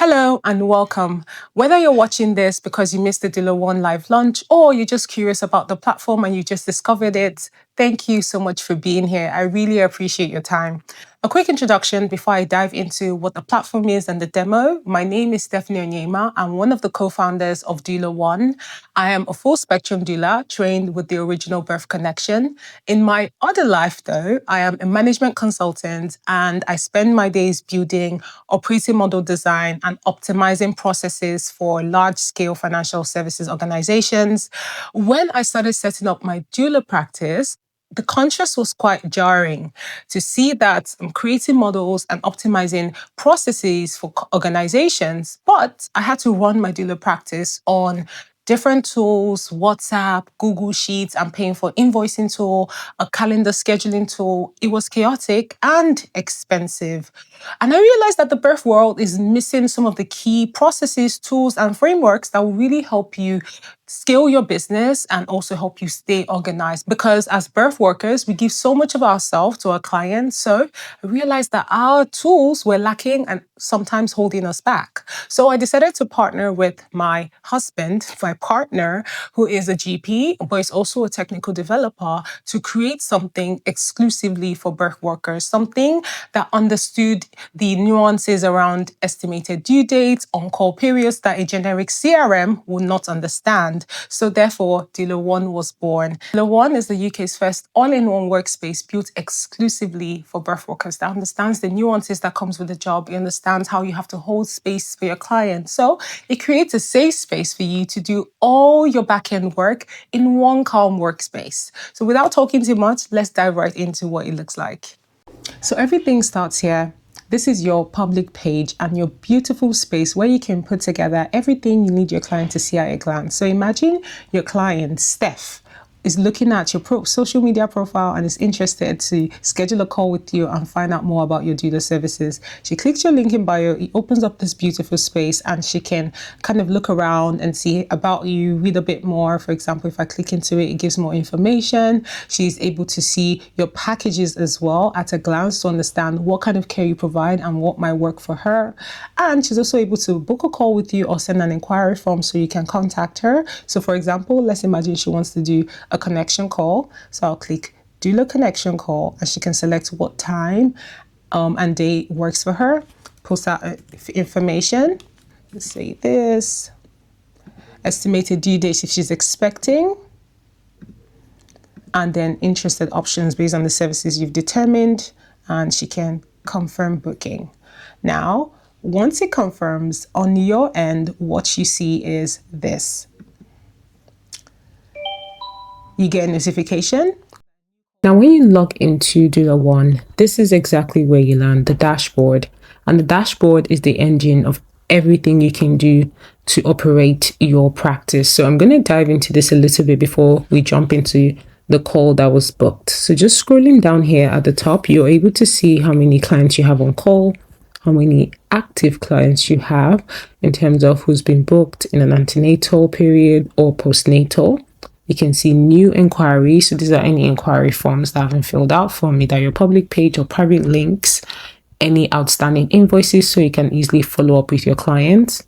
Hello and welcome. Whether you're watching this because you missed the DoulaOne live launch or you're just curious about the platform and you just discovered it, thank you so much for being here. I really appreciate your time. A quick introduction before I dive into what the platform is and the demo. My name is Stephanie Onyema. I'm one of the co-founders of DoulaOne. I am a full spectrum doula trained with the original Birth Connection. In my other life, though, I am a management consultant and I spend my days building operating model design and optimizing processes for large-scale financial services organizations. When I started setting up my doula practice, the contrast was quite jarring to see that I'm creating models and optimizing processes for organizations, but I had to run my doula practice on different tools, WhatsApp, Google Sheets, I'm paying for invoicing tool, a calendar scheduling tool. It was chaotic and expensive. And I realized that the birth world is missing some of the key processes, tools, and frameworks that will really help you scale your business and also help you stay organized. Because as birth workers, we give so much of ourselves to our clients. So I realized that our tools were lacking and sometimes holding us back. So I decided to partner with my husband, my partner, who is a GP, but is also a technical developer, to create something exclusively for birth workers, something that understood the nuances around estimated due dates, on-call periods that a generic CRM would not understand. So therefore, DoulaOne was born. DoulaOne is the UK's first all-in-one workspace built exclusively for birth workers that understands the nuances that comes with the job. It understands how you have to hold space for your client. So it creates a safe space for you to do all your back-end work in one calm workspace. So without talking too much, let's dive right into what it looks like. So everything starts here. This is your public page and your beautiful space where you can put together everything you need your client to see at a glance. So imagine your client, Steph, is looking at your social media profile and is interested to schedule a call with you and find out more about your doula services. She clicks your link in bio, it opens up this beautiful space and she can kind of look around and see about you, read a bit more. For example, if I click into it, it gives more information. She's able to see your packages as well at a glance to understand what kind of care you provide and what might work for her. And she's also able to book a call with you or send an inquiry form so you can contact her. So for example, let's imagine she wants to do a connection call. So I'll click doula connection call and she can select what time and date works for her. Post out information. Let's say this. Estimated due date if she's expecting. And then interested options based on the services you've determined. And she can confirm booking. Now, once it confirms, on your end, what you see is this. You get a notification. Now, when you log into DoulaOne, this is exactly where you land, the dashboard. And the dashboard is the engine of everything you can do to operate your practice. So I'm going to dive into this a little bit before we jump into the call that was booked. So just scrolling down here at the top, you're able to see how many clients you have on call, how many active clients you have in terms of who's been booked in an antenatal period or postnatal. You can see new inquiries. So these are any inquiry forms that have been filled out from either your public page or private links, any outstanding invoices so you can easily follow up with your clients.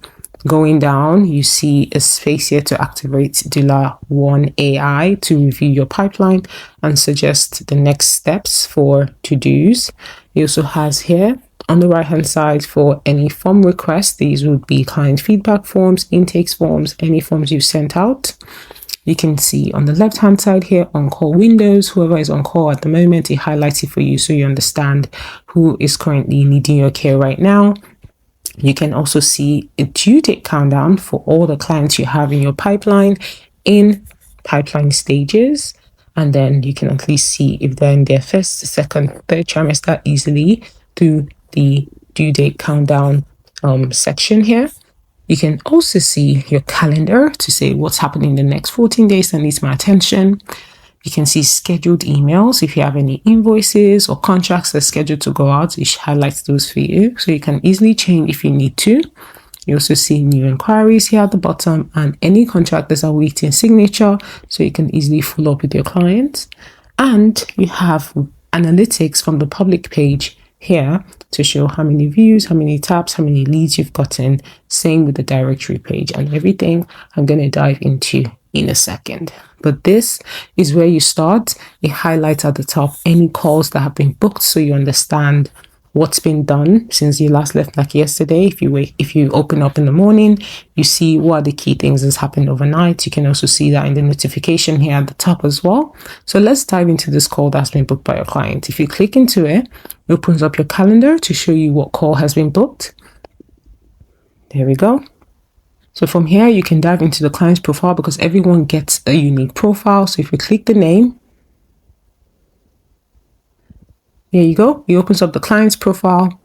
Going down, you see a space here to activate DoulaOne AI to review your pipeline and suggest the next steps for to-dos. It also has here on the right hand side for any form requests. These would be client feedback forms, intakes forms, any forms you've sent out. You can see on the left hand side here on-call windows. Whoever is on call at the moment, it highlights it for you so you understand who is currently needing your care right now. You can also see a due date countdown for all the clients you have in your pipeline in pipeline stages. And then you can at least see if they're in their first, second, third trimester easily through the due date countdown section here. You can also see your calendar to say what's happening in the next 14 days that needs my attention. You can see scheduled emails. If you have any invoices or contracts that are scheduled to go out, it highlights those for you. So you can easily change if you need to. You also see new inquiries here at the bottom and any contractors are waiting signature. So you can easily follow up with your clients. And you have analytics from the public page here to show how many views, how many taps, how many leads you've gotten. Same with the directory page and everything I'm going to dive into in a second. But this is where you start. It highlights at the top any calls that have been booked so you understand what's been done since you last left, like yesterday. If you open up in the morning, you see what are the key things that's happened overnight. You can also see that in the notification here at the top as well. So let's dive into this call that's been booked by your client. If you click into it, it opens up your calendar to show you what call has been booked. There we go. So from here, you can dive into the client's profile because everyone gets a unique profile. So if you click the name, there you go. It opens up the client's profile.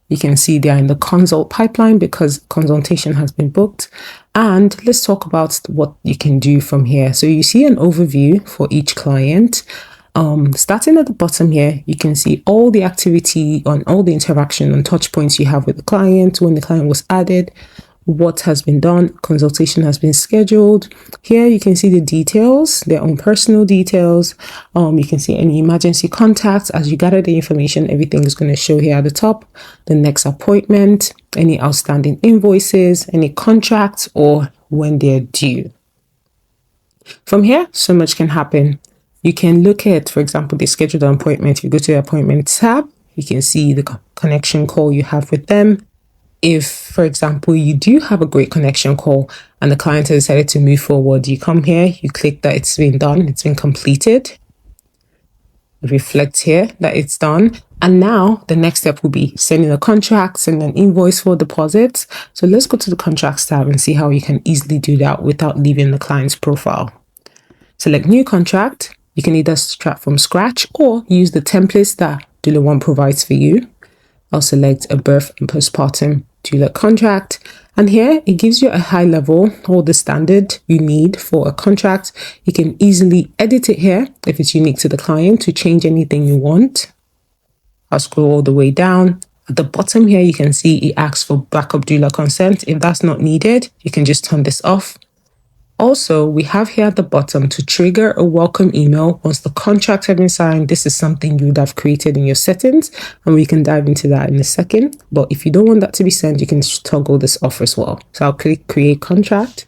You can see they're in the consult pipeline because consultation has been booked. And let's talk about what you can do from here. So you see an overview for each client. Starting at the bottom here, you can see all the activity on all the interaction and touch points you have with the client, when the client was added, what has been done, consultation has been scheduled. Here you can see the details, their own personal details. You can see any emergency contacts. As you gather the information, everything is going to show here at the top. The next appointment, any outstanding invoices, any contracts, or when they're due. From here, so much can happen. You can look at, for example, the scheduled appointment. If you go to the appointment tab, you can see the connection call you have with them. If, for example, you do have a great connection call and the client has decided to move forward, you come here, you click that it's been done, it's been completed. Reflect here that it's done. And now the next step will be sending a contract, sending an invoice for deposits. So let's go to the contracts tab and see how you can easily do that without leaving the client's profile. Select new contract. You can either start from scratch or use the templates that DoulaOne provides for you. I'll select a birth and postpartum doula contract. And here it gives you a high level, all the standard you need for a contract. You can easily edit it here if it's unique to the client to change anything you want. I'll scroll all the way down. At the bottom here, you can see it asks for backup doula consent. If that's not needed, you can just turn this off. Also, we have here at the bottom to trigger a welcome email once the contract has been signed. This is something you would have created in your settings, and we can dive into that in a second. But if you don't want that to be sent, you can toggle this off as well. So I'll click create contract.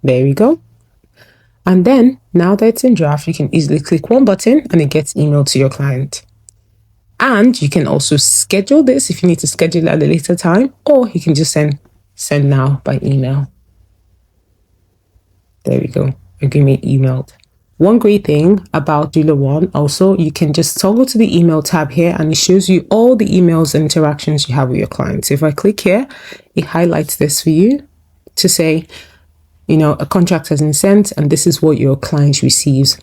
There we go. And then now that it's in draft, you can easily click one button and it gets emailed to your client. And you can also schedule this if you need to schedule it at a later time, or you can just send now by email. There we go. Agreement emailed. One great thing about DoulaOne also, you can just toggle to the email tab here and it shows you all the emails and interactions you have with your clients. So if I click here, it highlights this for you to say, a contract has been sent and this is what your client receives.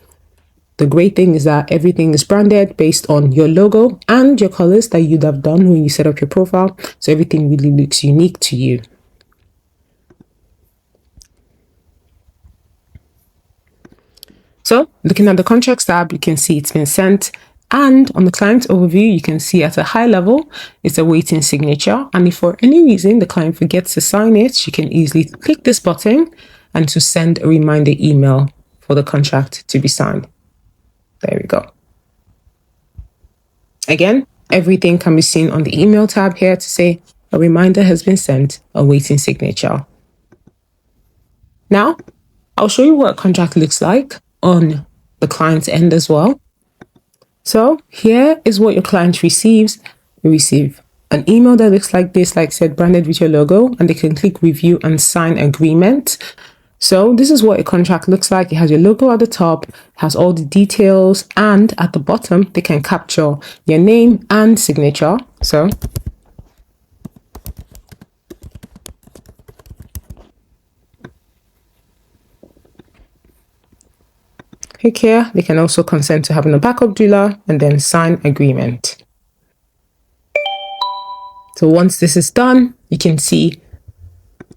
The great thing is that everything is branded based on your logo and your colors that you'd have done when you set up your profile. So everything really looks unique to you. So looking at the contracts tab, you can see it's been sent. And on the client overview, you can see at a high level, it's awaiting signature. And if for any reason the client forgets to sign it, you can easily click this button and to send a reminder email for the contract to be signed. There we go. Again, everything can be seen on the email tab here to say a reminder has been sent, awaiting signature. Now, I'll show you what a contract looks like on the client's end as well. So here is what your client receives. You receive an email that looks like this, like I said, branded with your logo, and they can click review and sign agreement. So this is what a contract looks like. It has your logo at the top, has all the details, and at the bottom, they can capture your name and signature. So click here. They can also consent to having a backup doula and then sign agreement. So once this is done, you can see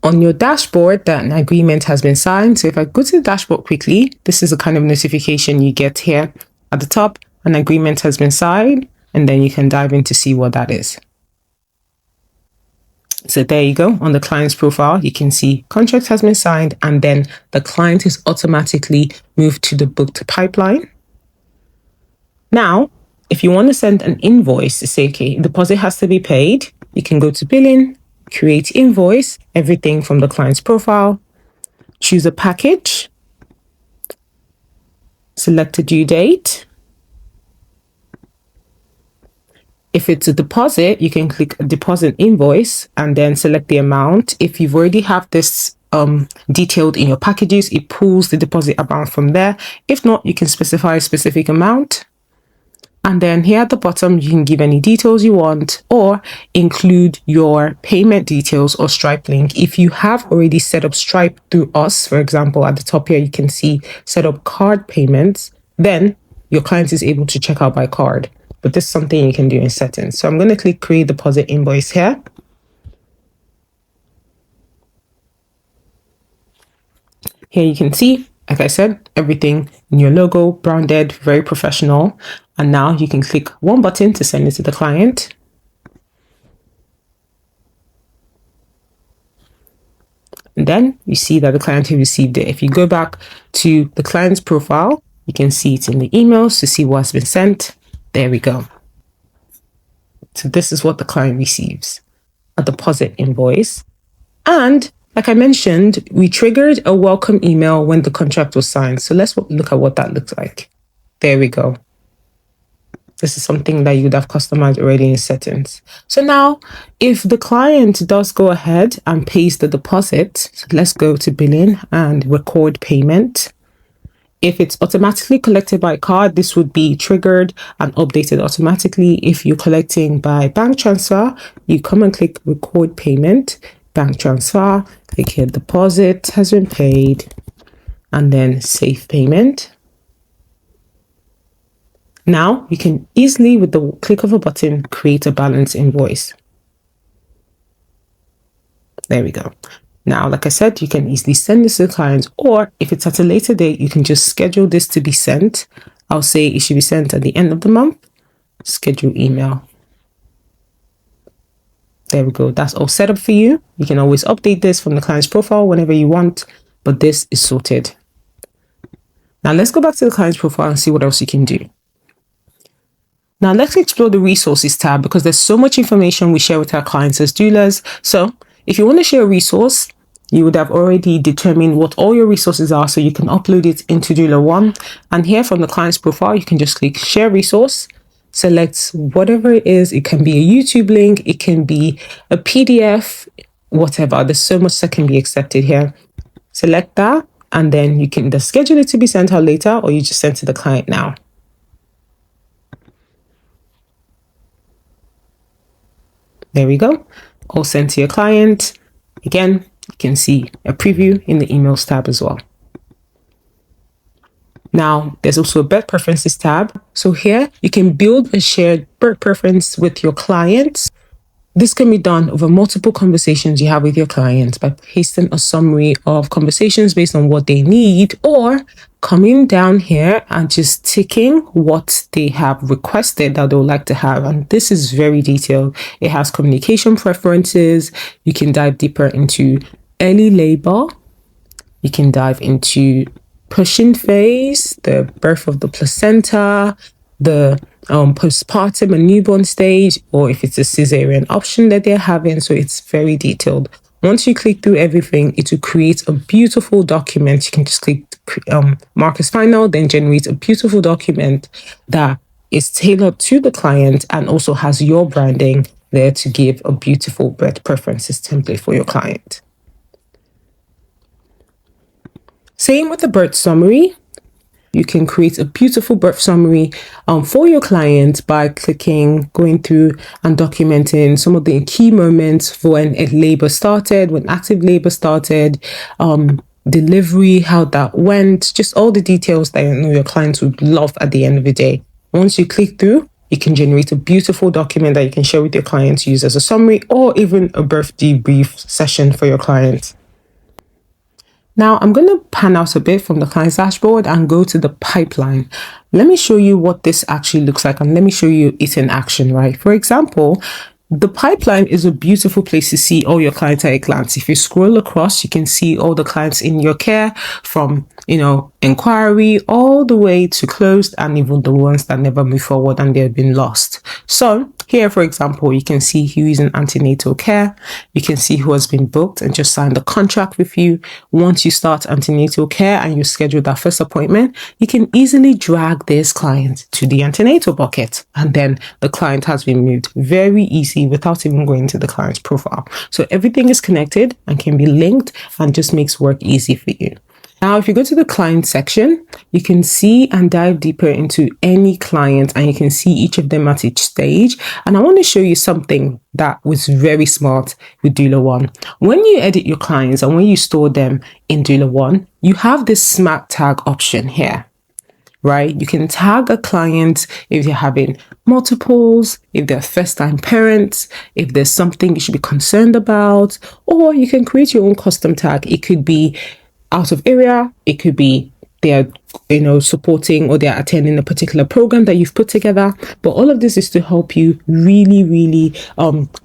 on your dashboard that an agreement has been signed. So if I go to the dashboard quickly, this is the kind of notification you get here at the top. An agreement has been signed, and then you can dive in to see what that is. So there you go. On the client's profile, you can see contract has been signed, and then the client is automatically moved to the booked pipeline. Now, If you want to send an invoice to say, okay, deposit has to be paid, you can go to billing, create invoice, everything from the client's profile, choose a package, select a due date. If it's a deposit, you can click deposit invoice and then select the amount. If you've already have this detailed in your packages, it pulls the deposit amount from there. If not, you can specify a specific amount. And then here at the bottom, you can give any details you want or include your payment details or Stripe link. If you have already set up Stripe through us, for example, at the top here, you can see set up card payments, then your client is able to check out by card. But this is something you can do in settings. So I'm going to click create deposit invoice here. Here you can see, like I said, everything in your logo, branded, very professional. And now you can click one button to send it to the client. And then you see that the client has received it. If you go back to the client's profile, you can see it in the emails to see what's been sent. There we go. So this is what the client receives, a deposit invoice. And like I mentioned, we triggered a welcome email when the contract was signed. So let's look at what that looks like. There we go. This is something that you would have customized already in settings. So now, if the client does go ahead and pays the deposit, so let's go to billing and record payment. If it's automatically collected by card, this would be triggered and updated automatically. If you're collecting by bank transfer, you come and click record payment, bank transfer, click here, deposit has been paid, and then save payment. Now you can easily, with the click of a button, create a balance invoice. There we go. Now, like I said, you can easily send this to the client, or if it's at a later date, you can just schedule this to be sent. I'll say it should be sent at the end of the month. Schedule email. There we go. That's all set up for you. You can always update this from the client's profile whenever you want, but this is sorted. Now let's go back to the client's profile and see what else you can do. Now let's explore the resources tab, because there's so much information we share with our clients as doulas. So if you want to share a resource, you would have already determined what all your resources are, so you can upload it into DoulaOne. And here from the client's profile, you can just click share resource, select whatever it is. It can be a YouTube link, it can be a PDF, whatever. There's so much that can be accepted here. Select that, and then you can either schedule it to be sent out later, or you just send to the client now. There we go. All sent to your client. Again, you can see a preview in the emails tab as well. Now, there's also a birth preferences tab. So here you can build a shared birth preference with your clients. This can be done over multiple conversations you have with your clients by pasting a summary of conversations based on what they need, or coming down here and just ticking what they have requested that they would like to have. And this is very detailed. It has communication preferences. You can dive deeper into early labor. You can dive into pushing phase, the birth of the placenta, the postpartum and newborn stage, or if it's a cesarean option that they're having. So it's very detailed. Once you click through everything, it will create a beautiful document. You can just click mark as final, then generate a beautiful document that is tailored to the client and also has your branding there to give a beautiful birth preferences template for your client. Same with the birth summary. You can create a beautiful birth summary for your client by going through and documenting some of the key moments for when labor started, when active labor started, delivery, how that went, just all the details that you know your clients would love at the end of the day. Once you click through, you can generate a beautiful document that you can share with your clients, use as a summary or even a birth debrief session for your clients. Now I'm going to pan out a bit from the client's dashboard and go to the pipeline. Let me show you what this actually looks like, and let me show you it in action, right? For example, the pipeline is a beautiful place to see all your clients at a glance. If you scroll across, you can see all the clients in your care, from, inquiry, all the way to closed, and even the ones that never move forward and they've been lost. So here, for example, you can see who is in antenatal care. You can see who has been booked and just signed a contract with you. Once you start antenatal care and you schedule that first appointment, you can easily drag this client to the antenatal bucket, and then the client has been moved. Very easy without even going to the client's profile. So everything is connected and can be linked and just makes work easy for you. Now, if you go to the client section, you can see and dive deeper into any client, and you can see each of them at each stage. And I want to show you something that was very smart with DoulaOne. When you edit your clients and when you store them in DoulaOne, you have this smart tag option here, right? You can tag a client if you're having multiples, if they're first-time parents, if there's something you should be concerned about, or you can create your own custom tag. It could be out of area, it could be they're supporting or they're attending a particular program that you've put together. But all of this is to help you really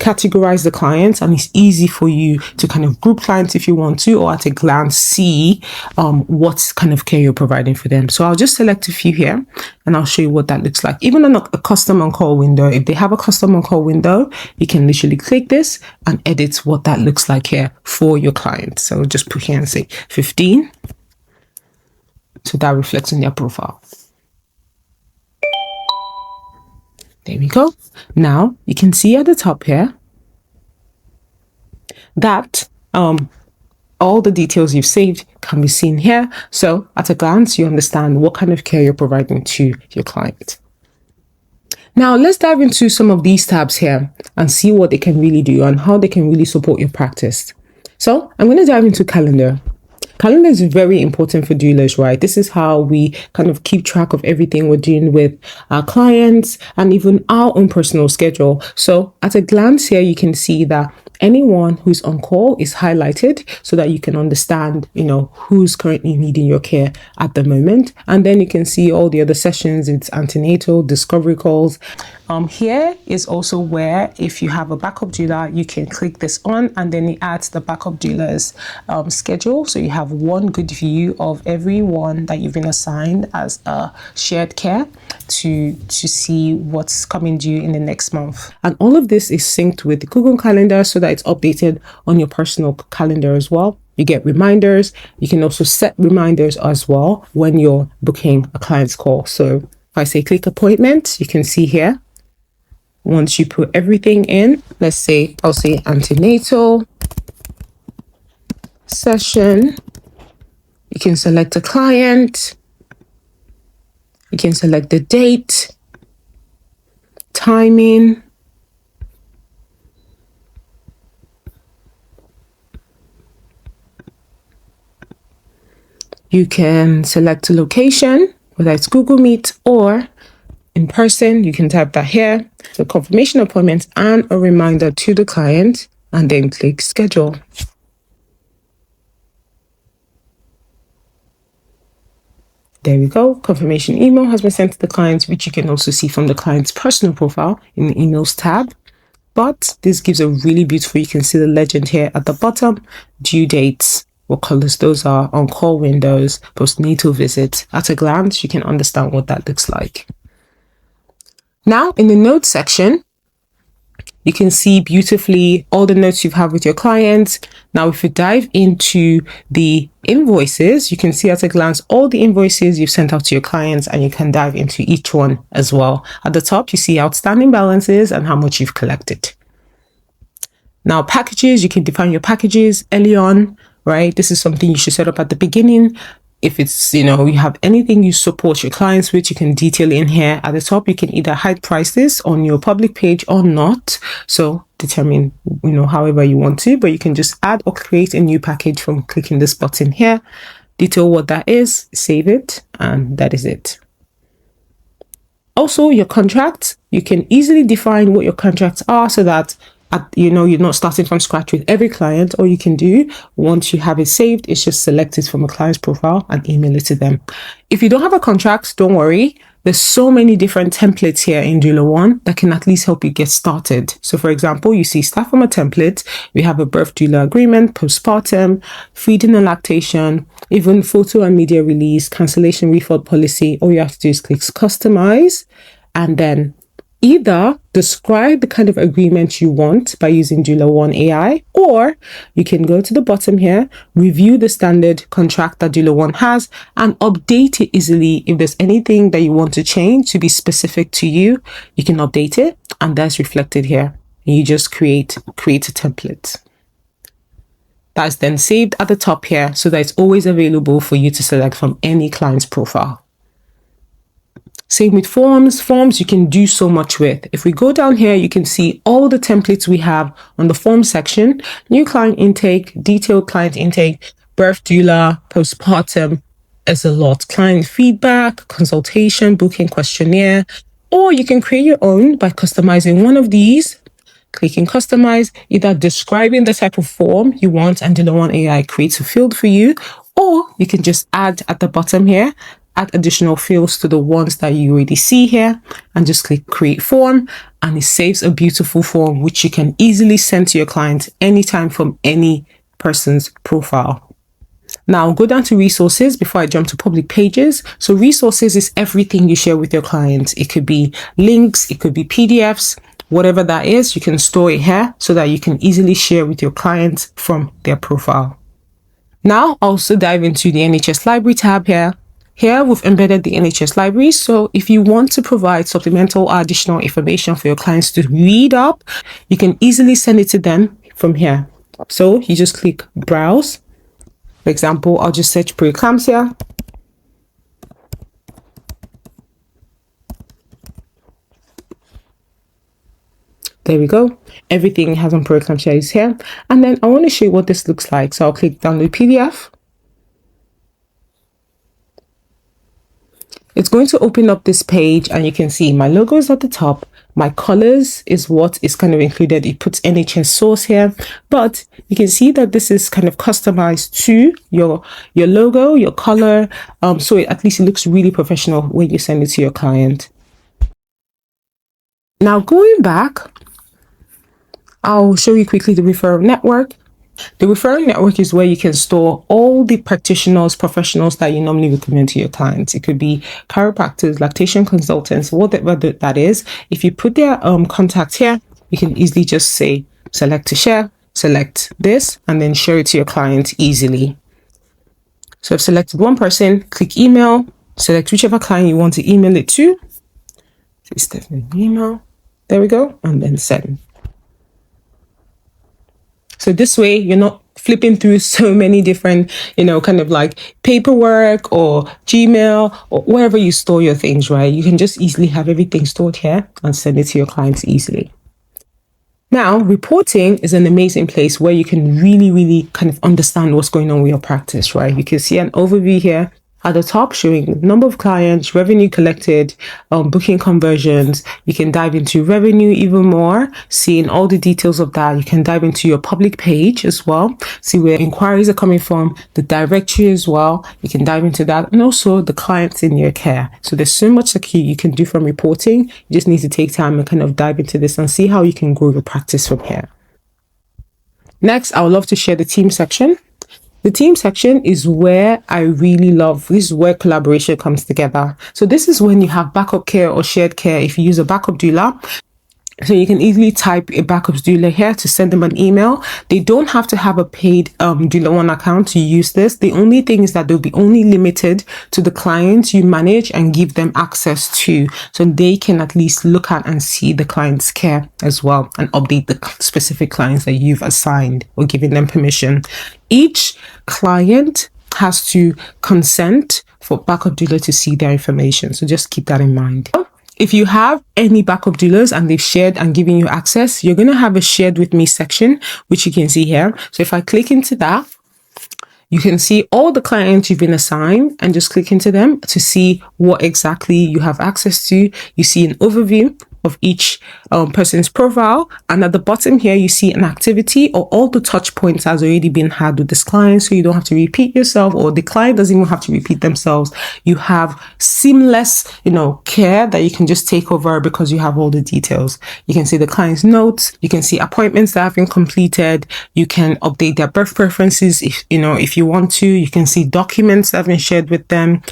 categorize the clients, and it's easy for you to kind of group clients if you want to, or at a glance see what kind of care you're providing for them. So I'll just select a few here and I'll show you what that looks like. Even on a custom on-call window, if they have a custom on-call window, you can literally click this and edit what that looks like here for your client. So just put here and say 15. So that reflects on their profile. There we go. Now you can see at the top here that all the details you've saved can be seen here. So at a glance, you understand what kind of care you're providing to your client. Now let's dive into some of these tabs here and see what they can really do and how they can really support your practice. So I'm going to dive into calendar. Calendar is very important for doulas, right? This is how we kind of keep track of everything we're doing with our clients and even our own personal schedule. So at a glance here, you can see that anyone who's on call is highlighted so that you can understand, who's currently needing your care at the moment. And then you can see all the other sessions. It's antenatal, discovery calls. Here is also where if you have a backup doula, you can click this on and then it adds the backup doula's schedule. So you have one good view of everyone that you've been assigned as a shared care to see what's coming due in the next month. And all of this is synced with the Google Calendar so that it's updated on your personal calendar as well. You get reminders. You can also set reminders as well when you're booking a client's call. So if I say click appointment, you can see here, once you put everything in, let's say, I'll say antenatal session, you can select a client, you can select the date, timing, you can select a location, whether it's Google Meet or in person. You can type that here. So confirmation appointment and a reminder to the client, and then click schedule. There we go. Confirmation email has been sent to the client, which you can also see from the client's personal profile in the emails tab. But this gives a really beautiful, you can see the legend here at the bottom, due dates, what colors those are, on-call windows, postnatal visits. At a glance, you can understand what that looks like. Now, in the notes section, you can see beautifully all the notes you have with your clients. Now, if you dive into the invoices, you can see at a glance all the invoices you've sent out to your clients, and you can dive into each one as well. At the top, you see outstanding balances and how much you've collected. Now, packages, you can define your packages early on, right? This is something you should set up at the beginning. If it's, you have anything you support your clients with, you can detail in here. At the top, you can either hide prices on your public page or not. So determine, however you want to, but you can just add or create a new package from clicking this button here. Detail what that is, save it, and that is it. Also, your contracts, you can easily define what your contracts are so that you're not starting from scratch with every client. All you can do once you have it saved is just select it from a client's profile and email it to them. If you don't have a contract, don't worry. There's so many different templates here in DoulaOne that can at least help you get started. So for example, you see start from a template. We have a birth doula agreement, postpartum, feeding and lactation, even photo and media release, cancellation refund policy. All you have to do is click customize and then either describe the kind of agreement you want by using DoulaOne AI, or you can go to the bottom here, review the standard contract that DoulaOne has and update it easily. If there's anything that you want to change to be specific to you, you can update it and that's reflected here. And you just create a template. That's then saved at the top here so that it's always available for you to select from any client's profile. Same with forms. Forms you can do so much with. If we go down here, you can see all the templates we have on the form section. New client intake, detailed client intake, birth doula, postpartum. There's a lot. Client feedback, consultation, booking questionnaire, or you can create your own by customizing one of these. Clicking customize, either describing the type of form you want and DoulaOne AI creates a field for you, or you can just add at the bottom here, add additional fields to the ones that you already see here and just click create form and it saves a beautiful form which you can easily send to your client anytime from any person's profile. Now go down to resources before I jump to public pages. So resources is everything you share with your clients. It could be links, it could be PDFs, whatever that is, you can store it here so that you can easily share with your clients from their profile. Now also dive into the NHS library tab here. Here we've embedded the NHS library. So if you want to provide supplemental or additional information for your clients to read up, you can easily send it to them from here. So you just click browse. For example, I'll just search preeclampsia. There we go. Everything has on preeclampsia is here. And then I want to show you what this looks like. So I'll click download PDF. It's going to open up this page and you can see my logo is at the top. My colors is what is kind of included. It puts NHS source here, but you can see that this is kind of customized to your logo, your color. So at least it looks really professional when you send it to your client. Now going back, I'll show you quickly the referral network. The referral network is where you can store all the practitioners, professionals that you normally recommend to your clients. It could be chiropractors, lactation consultants, whatever that is. If you put their contact here, you can easily just say, select to share, select this, and then share it to your client easily. So I've selected one person, click email, select whichever client you want to email it to. It's definitely email. There we go. And then send. So this way, you're not flipping through so many different, kind of like paperwork or Gmail or wherever you store your things, right? You can just easily have everything stored here and send it to your clients easily. Now, reporting is an amazing place where you can really, really kind of understand what's going on with your practice, right? You can see an overview here at the top showing number of clients, revenue collected, booking conversions. You can dive into revenue even more, seeing all the details of that. You can dive into your public page as well, see where inquiries are coming from, the directory as well. You can dive into that, and also the clients in your care. So there's so much that you can do from reporting. You just need to take time and kind of dive into this and see how you can grow your practice from here. Next, I would love to share the team section. The team section is where I really love. This is where collaboration comes together. So this is when you have backup care or shared care if you use a backup doula. So you can easily type a backup doula here to send them an email. They don't have to have a paid DoulaOne account to use this. The only thing is that they'll be only limited to the clients you manage and give them access to, so they can at least look at and see the client's care as well and update the specific clients that you've assigned or given them permission. Each client has to consent for backup doula to see their information. So just keep that in mind. If you have any backup doulas and they've shared and given you access, you're going to have a shared with me section, which you can see here. So if I click into that, you can see all the clients you've been assigned and just click into them to see what exactly you have access to. You see an overview. of each person's profile. And at the bottom here, you see an activity or all the touch points has already been had with this client. So you don't have to repeat yourself, or the client doesn't even have to repeat themselves. You have seamless, care that you can just take over because you have all the details. You can see the client's notes. You can see appointments that have been completed. You can update their birth preferences if you want to. You can see documents that have been shared with them.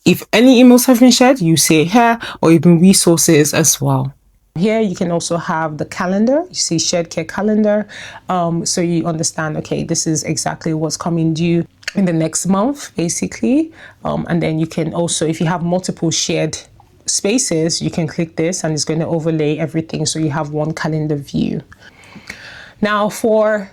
If any emails have been shared, you say here, or even resources as well. Here you can also have the calendar. You see shared care calendar. So you understand, okay, this is exactly what's coming due in the next month, basically. And then you can also, if you have multiple shared spaces, you can click this and it's going to overlay everything. So you have one calendar view. Now for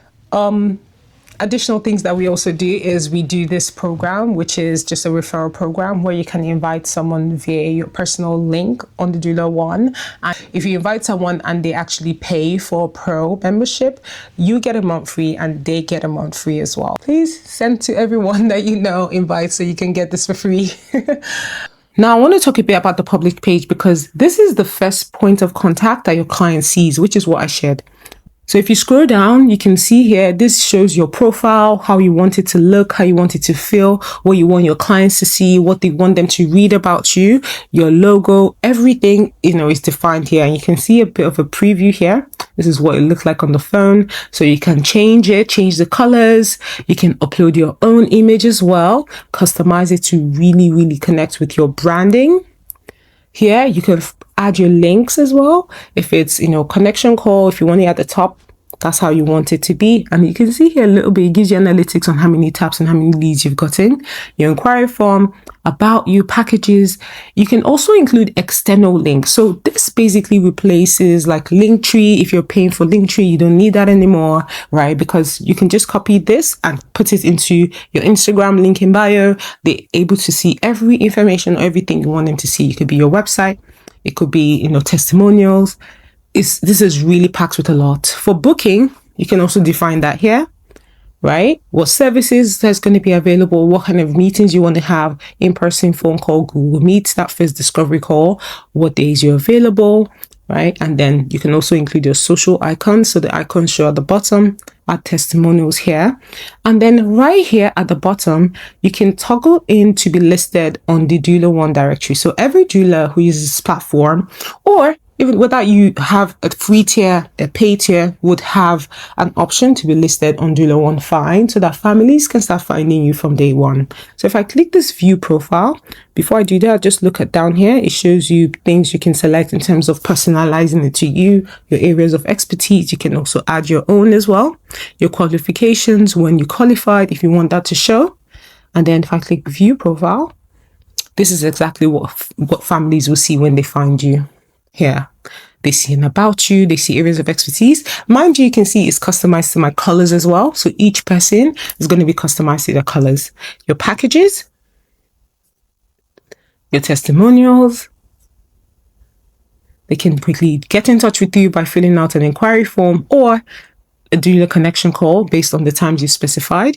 additional things that we also do is we do this program, which is just a referral program where you can invite someone via your personal link on the DoulaOne. And if you invite someone and they actually pay for a pro membership, you get a month free and they get a month free as well. Please send to everyone that invite so you can get this for free. Now, I want to talk a bit about the public page because this is the first point of contact that your client sees, which is what I shared. So if you scroll down, you can see here, this shows your profile, how you want it to look, how you want it to feel, what you want your clients to see, what they want them to read about you, your logo, everything, is defined here. And you can see a bit of a preview here. This is what it looks like on the phone. So you can change it, change the colors. You can upload your own image as well, customize it to really, really connect with your branding. Here, you can add your links as well. If it's, connection call, if you want it at the top, that's how you want it to be. And you can see here a little bit, it gives you analytics on how many taps and how many leads you've gotten, your inquiry form, about you, packages. You can also include external links. So this basically replaces like Linktree. If you're paying for Linktree, you don't need that anymore, right? Because you can just copy this and put it into your Instagram link in bio. They're able to see every information, everything you want them to see. It could be your website. It could be, testimonials. This is really packed with a lot. For booking, you can also define that here, right? What services that's going to be available, what kind of meetings you want to have, in-person, phone call, Google Meet, that first discovery call, what days you're available, right? And then you can also include your social icons. So the icons show at the bottom, add testimonials here. And then right here at the bottom, you can toggle in to be listed on the DoulaOne directory. So every doula who uses this platform, or even whether you have a free tier, a paid tier, would have an option to be listed on DoulaOne Find so that families can start finding you from day one. So if I click this view profile, before I do that, just look at down here. It shows you things you can select in terms of personalizing it to you, your areas of expertise. You can also add your own as well, your qualifications, when you qualified, if you want that to show. And then if I click view profile, this is exactly what families will see when they find you. Here, they see an about you, they see areas of expertise. Mind you, you can see it's customized to my colors as well. So each person is going to be customized to their colors. Your packages, your testimonials. They can quickly get in touch with you by filling out an inquiry form or a doula connection call based on the times you specified.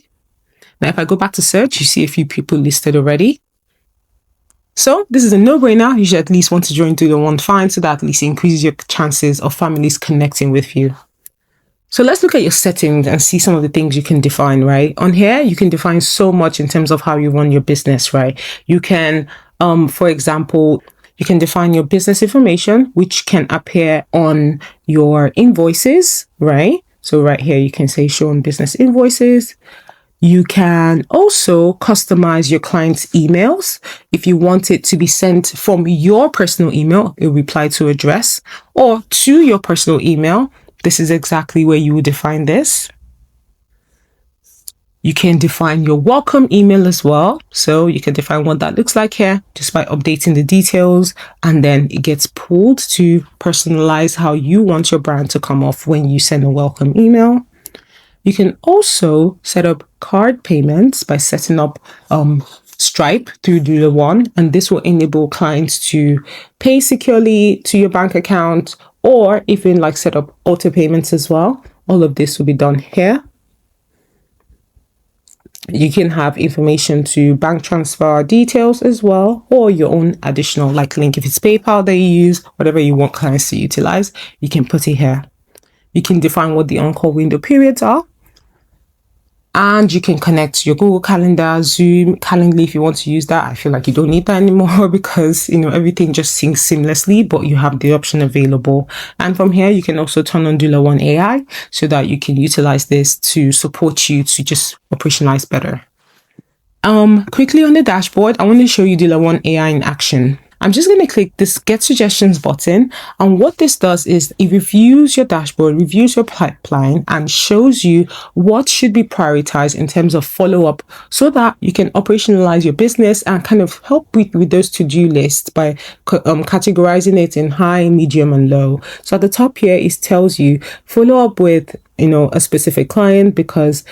Now, if I go back to search, you see a few people listed already. So this is a no-brainer. You should at least want to join DoulaOne Find so that at least increases your chances of families connecting with you. So let's look at your settings and see some of the things you can define, right? On here, you can define so much in terms of how you run your business, right? You can, for example, you can define your business information, which can appear on your invoices, right? So right here, you can say show on business invoices. You can also customize your client's emails. If you want it to be sent from your personal email, a reply to address, or to your personal email, this is exactly where you would define this. You can define your welcome email as well. So you can define what that looks like here just by updating the details, and then it gets pulled to personalize how you want your brand to come off when you send a welcome email. You can also set up card payments by setting up Stripe through DoulaOne, and this will enable clients to pay securely to your bank account, or even like set up auto payments as well. All of this will be done here. You can have information to bank transfer details as well, or your own additional like link. If it's PayPal that you use, whatever you want clients to utilize, you can put it here. You can define what the on-call window periods are. And you can connect your Google Calendar, Zoom, Calendly if you want to use that. I feel like you don't need that anymore because, everything just syncs seamlessly, but you have the option available. And from here, you can also turn on DoulaOne AI so that you can utilize this to support you to just operationalize better. Quickly on the dashboard, I want to show you DoulaOne AI in action. I'm just going to click this Get Suggestions button. And what this does is it reviews your dashboard, reviews your pipeline, and shows you what should be prioritized in terms of follow-up so that you can operationalize your business and kind of help with those to-do lists by categorizing it in high, medium, and low. So at the top here, it tells you follow up with, a specific client because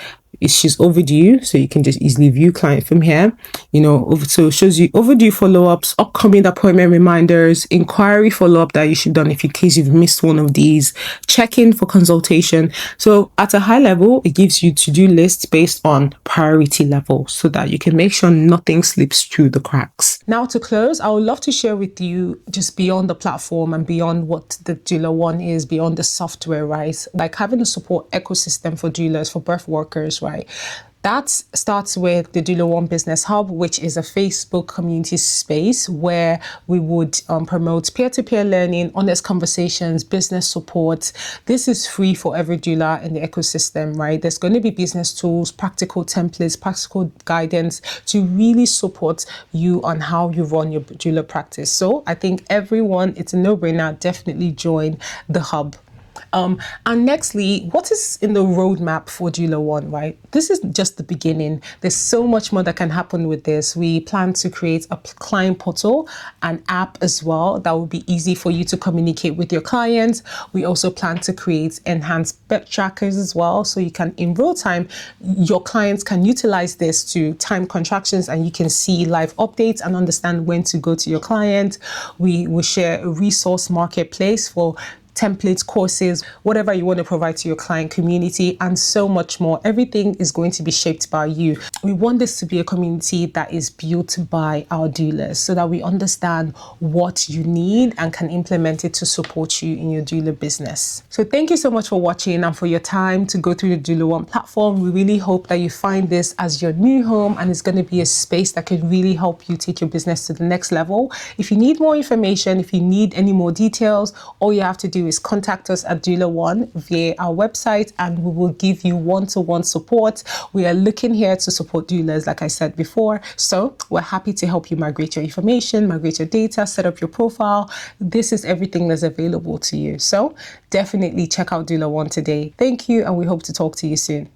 she's overdue, so you can just easily view client from here. So it shows you overdue follow-ups, upcoming appointment reminders, inquiry follow-up that you should done if in case you've missed one of these, check-in for consultation. So at a high level, it gives you to-do lists based on priority level so that you can make sure nothing slips through the cracks. Now to close, I would love to share with you just beyond the platform and beyond what the DoulaOne is, beyond the software, right? Like having a support ecosystem for doulas, for birth workers, right? That starts with the DoulaOne Business Hub, which is a Facebook community space where we would promote peer-to-peer learning, honest conversations, business support. This is free for every doula in the ecosystem, right? There's going to be business tools, practical templates, practical guidance to really support you on how you run your doula practice. So I think everyone, it's a no-brainer, definitely join the hub. And nextly, what is in the roadmap for DoulaOne, right? This is just the beginning. There's so much more that can happen with this. We plan to create a client portal, an app as well that will be easy for you to communicate with your clients. We also plan to create enhanced birth trackers as well, so you can, in real time, your clients can utilize this to time contractions and you can see live updates and understand when to go to your client. We will share a resource marketplace for templates, courses, whatever you want to provide to your client community, and so much more. Everything is going to be shaped by you. We want this to be a community that is built by our doulas so that we understand what you need and can implement it to support you in your doula business. So thank you so much for watching and for your time to go through the DoulaOne platform. We really hope that you find this as your new home and it's going to be a space that could really help you take your business to the next level. If you need more information, if you need any more details, all you have to do is contact us at DoulaOne via our website and we will give you one-to-one support. We are looking here to support doulas, like I said before. So we're happy to help you migrate your information, migrate your data, set up your profile. This is everything that's available to you. So definitely check out DoulaOne today. Thank you, and we hope to talk to you soon.